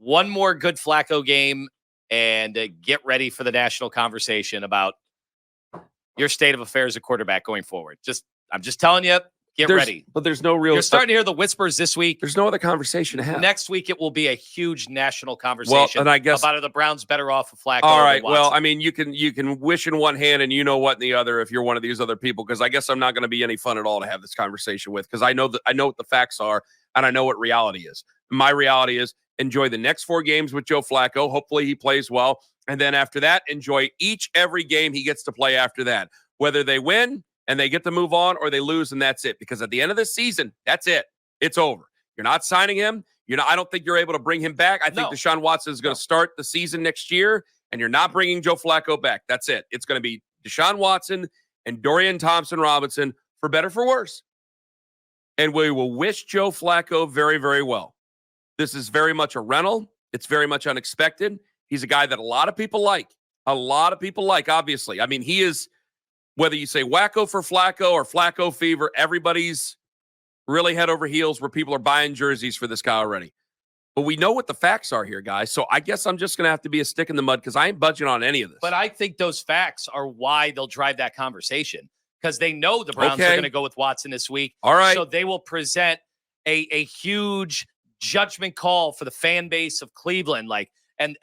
one more good Flacco game and get ready for the national conversation about your state of affairs at quarterback going forward. I'm just telling you, get ready. But there's no real. You're starting to hear the whispers this week. There's no other conversation to have. Next week, it will be a huge national conversation and I guess, about are the Browns better off with Flacco. All right. Than Watson. Well, I mean, you can wish in one hand and you know what in the other if you're one of these other people, because I guess I'm not going to be any fun at all to have this conversation with, because I know what the facts are and I know what reality is. My reality is enjoy the next 4 games with Joe Flacco. Hopefully he plays well. And then after that, enjoy every game he gets to play after that. Whether they win and they get to move on or they lose, and that's it. Because at the end of the season, that's it. It's over. You're not signing him. I don't think you're able to bring him back. I think Deshaun Watson is going to start the season next year, and you're not bringing Joe Flacco back. That's it. It's going to be Deshaun Watson and Dorian Thompson-Robinson, for better for worse. And we will wish Joe Flacco very, very well. This is very much a rental. It's very much unexpected. He's a guy that a lot of people like. Obviously. I mean, he is, whether you say wacko for Flacco or Flacco fever, everybody's really head over heels where people are buying jerseys for this guy already. But we know what the facts are here, guys. So I guess I'm just going to have to be a stick in the mud because I ain't budging on any of this. But I think those facts are why they'll drive that conversation, because they know the Browns are going to go with Watson this week. All right. So they will present a huge judgment call for the fan base of Cleveland, and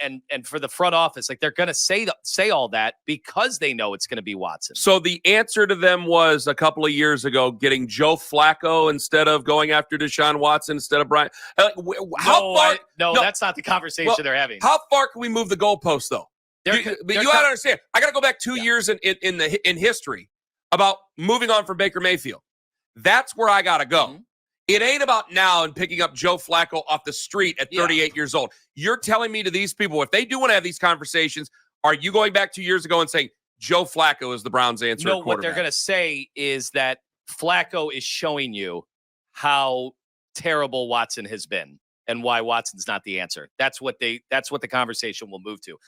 for the front office. Like, they're going to say all that because they know it's going to be Watson. So the answer to them was a couple of years ago getting Joe Flacco instead of going after Deshaun Watson instead of Brian. No, that's not the conversation they're having. How far can we move the goalposts, though? You got to understand. I got to go back 2 years in history about moving on from Baker Mayfield. That's where I got to go. Mm-hmm. It ain't about now and picking up Joe Flacco off the street at 38 years old. You're telling me to these people, if they do want to have these conversations, are you going back 2 years ago and saying Joe Flacco is the Browns' answer? No, what they're going to say is that Flacco is showing you how terrible Watson has been and why Watson's not the answer. That's what the conversation will move to.